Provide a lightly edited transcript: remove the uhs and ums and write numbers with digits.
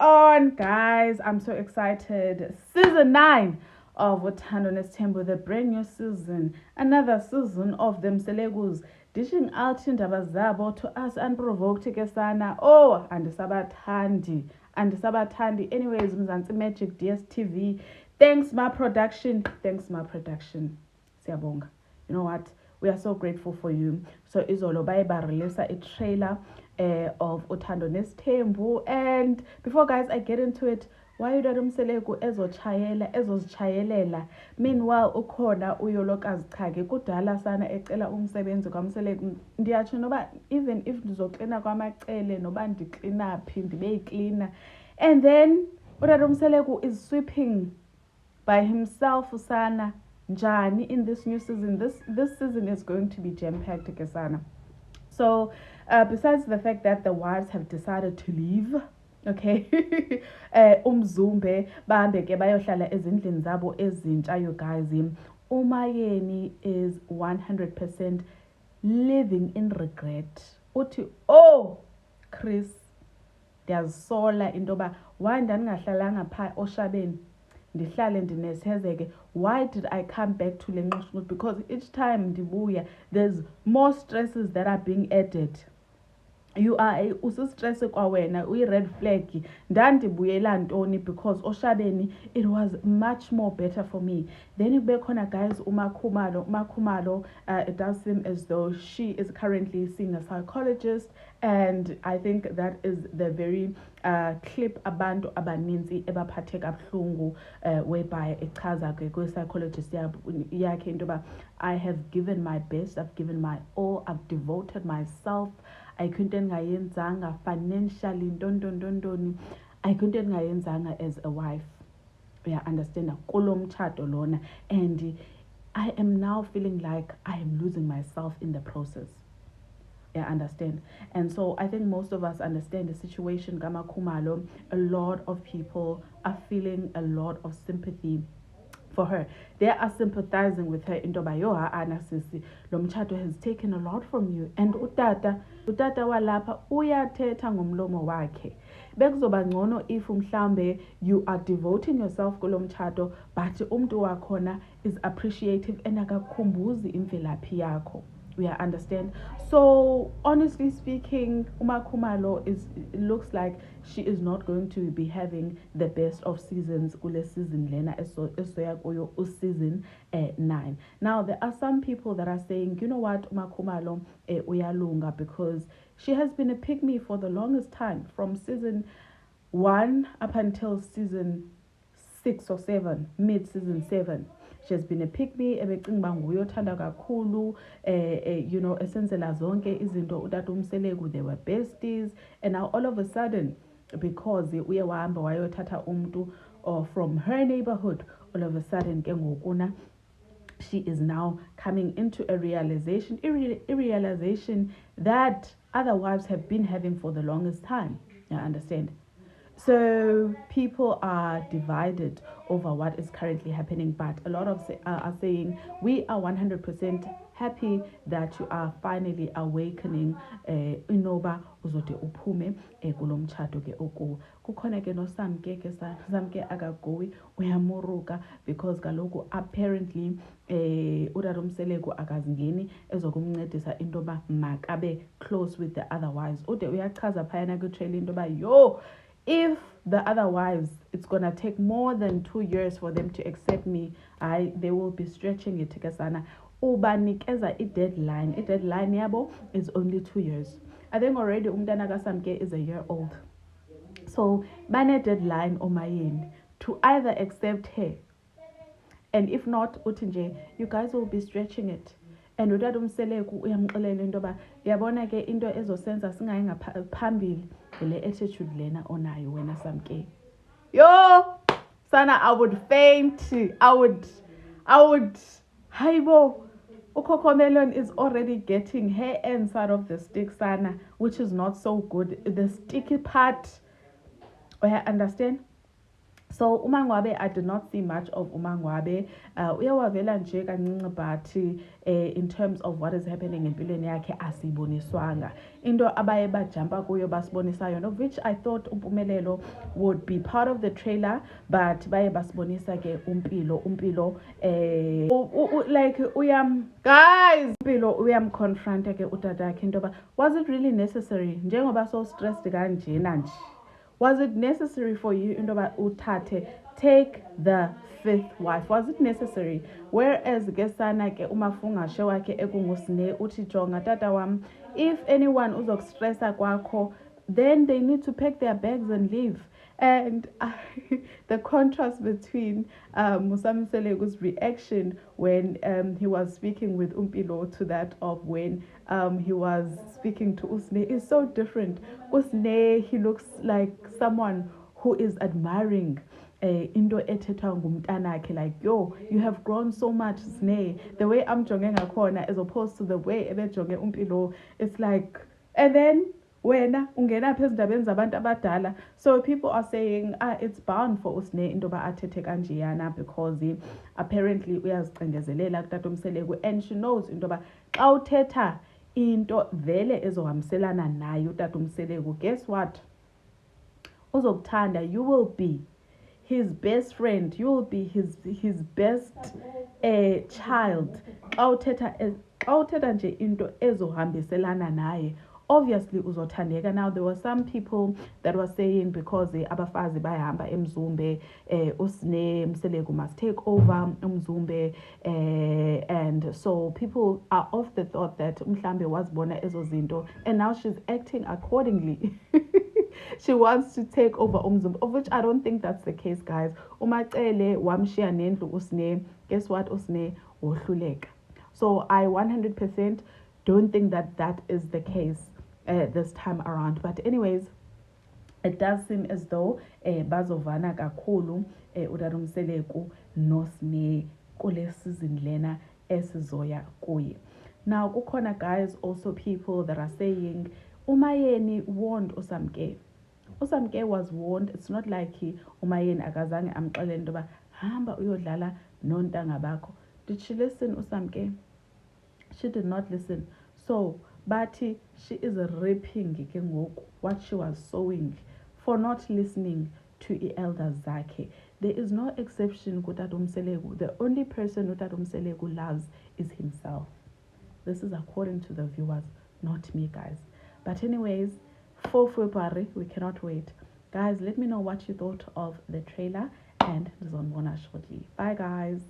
on, guys. I'm so excited. Season 9 of Uthando Nesithembu, the brand new season. Another season of them Selegus dishing out indaba zabo to us unprovoked ke sana. Oh, andisabathandi. Anyways, Mzansi Magic DSTV. Thanks, my production. Siyabonga. You know what? We are so grateful for you. So izolo release a trailer of Uthando Nesithembu. And before, guys, I get into it, why udade umseleku ezozitshayelela meanwhile ukhona uyolokazi chage kudala sana ecela umsebenzi kwamseleku ndiyatsho noba even if ndizoklina kwamacele noba ndiklina phi ndibe yiklina, and then udade umseleku is sweeping by himself sana njani in this new season. This season is going to be jam-packed ke sana. So besides the fact that the wives have decided to leave, okay, umzumbe bahambe ke bayohlala ezindlini zabo ezintsha, you guys, uMayeni is 100% living in regret. Uthi, oh Chris, ndiyazisola into yoba why ndandingahlalanga phaa oshabeni ndihlale ndinesezeke. Why did I come back to le nqushnqushu? Because each time ndibuya there's more stresses that are being added. You are usistress kwawena uyi-red flag ndandibuyela ntoni because oshabeni it was much more better for me. Then kube khona, guys, uMakhumalo, it does seem as though she is currently seeing a psychologist, and I think that is the very clip abantu abaninzi ebaphathe kabuhlungu whereby echaza ke kwi-psychologist yakhe into yoba I have given my best, I've given my all, I've devoted myself, ayikho into endingayenzanga financially ntontoni, ayikho into endingayenzanga as a wife. Understand kulo mtshato lona, and I am now feeling like I am losing myself in the process. Understand? And so I think most of us understand the situation. Kamakhumalo, a lot of people are feeling a lot of sympathy for her. They are sympathizing with her into yoba ana sisi lo mtshato has taken a lot from you, and utata walapha uyathetha ngomlomo wakhe. Bekuzoba ngcono if mhlambe you are devoting yourself kulo mtshato but umntu wakhona is appreciative and akakukhumbuzi imvelaphi yakho. We understand. So honestly speaking, Umakhumalo it looks like she is not going to be having the best of seasons kule season lena esoya kuyo season 9. Now there are some people that are saying, you know what, Umakhumalo uyalunga, because she has been a pygmy for the longest time, from season 1 up until season 6 or 7, mid season 7. She has been a pygmy, ebecinga nguye othanda kakhulu, you know, esenzela zonke izinto utata umseleku, they were besties, and now all of a sudden, because uye wahamba wayothatha umntu from her neighborhood, all of a sudden ke ngokuna she is now coming into a realization that other wives have been having for the longest time. I understand. So people are divided over what is currently happening, but a lot of are saying we are 100% happy that you are finally awakening. Inoba uzote uphume kulo mtshato ke oku. Kukhona ke noSamke ke Samke akagowi uyamuruka because kaloku apparently udade umseleku akazingeni ezokumncedisa into yoba makabe close with the other wives. Ude uyachaza phayana kwi-trailer into yoba yo, if the other wives, it's gonna take more than 2 years for them to accept me, they will be stretching it ke sana. Ubanikeza i-deadline yabo is only 2 years. I think already umntana kaSamke is a year old, so bane deadline oMayeni to either accept her, and if not uthi nje you guys will be stretching it. And udade umseleku uyamxelela into yoba yabona ke into ezosenza singayi ngaphambili le attitude lena onayo wena Samke. Yo sana, I would faint. I would Haibo. Ucocomelon is already getting her end side of the stick sana, which is not so good. The sticky part, I understand. So uMangwabe, I did not see much of uMangwabe. Uyawavela nje kancinci, but in terms of what is happening empilweni yakhe asiboniswanga. Into abaye bajumpa kuyo basibonisa yona, of which I thought uMpumelelo would be part of the trailer, but baye basibonisa ke umpilo like guys, umpilo uyamconfronta ke utatakhe into yoba, was it really necessary njengoba so stressed kanjena nje? Was it necessary for you into yoba uthathe, take the fifth wife? Was it necessary? Whereas gesana ke umafungashe wakhe ekungusine uthi jonga tata wam, if anyone uzokustressa kwakho, then they need to pack their bags and leave. And the contrast between Musami Selegu's reaction when he was speaking with Umpilo to that of when he was speaking to Usne is so different. Usne, he looks like someone who is admiring into ethetha ngumntanakhe, like, yo, you have grown so much, Sne. The way I'm jonge ngakhona as opposed to the way ebejonge Umpilo, it's like, and then wena ungena pha ezindabeni zabantu abadala. So people are saying it's bound for Usne into yoba athethe kanjeyana because apparently uyazicengezelela kutata uMseleku, and she knows into yoba xa uthetha into vele ezohambiselana naye utata uMseleku, guess what, uzokuthanda. You will be his best friend, you will be his best child xa uthetha nje into ezohambiselana naye. Obviously uzothandeka. Now there were some people that were saying because abafazi bayahamba eMzumbe, Usne Mseleku must take over uMzumbe, and so people are of the thought that mhlambe wazibona ezo zinto and now she's acting accordingly. She wants to take over Umzumbe, of which I don't think that's the case, guys. Umacele wamshiya nendlu Usne, guess what, Usne wohluleka. So I 100% don't think that that is the case this time around. But anyways, it does seem as though bazovana kakhulu utata uMseleku noSne kule season lena esizoya kuye. Now kukhona, guys, also people that are saying uMayeni warned uSamke. uSamke was warned. It's not like uMayeni akazange amxelele into yoba hamba uyodlala nontanga bakho. Did she listen, uSamke? She did not listen. So Bati, she is reaping ke ngoku what she was sowing for not listening to elders zakhe. There is no exception kutata uMseleku. The only person utata uMseleku loves is himself. This is according to the viewers, not me, guys. But anyways, 4 February, we cannot wait. Guys, let me know what you thought of the trailer, and ndizonibona shortly. Bye, guys.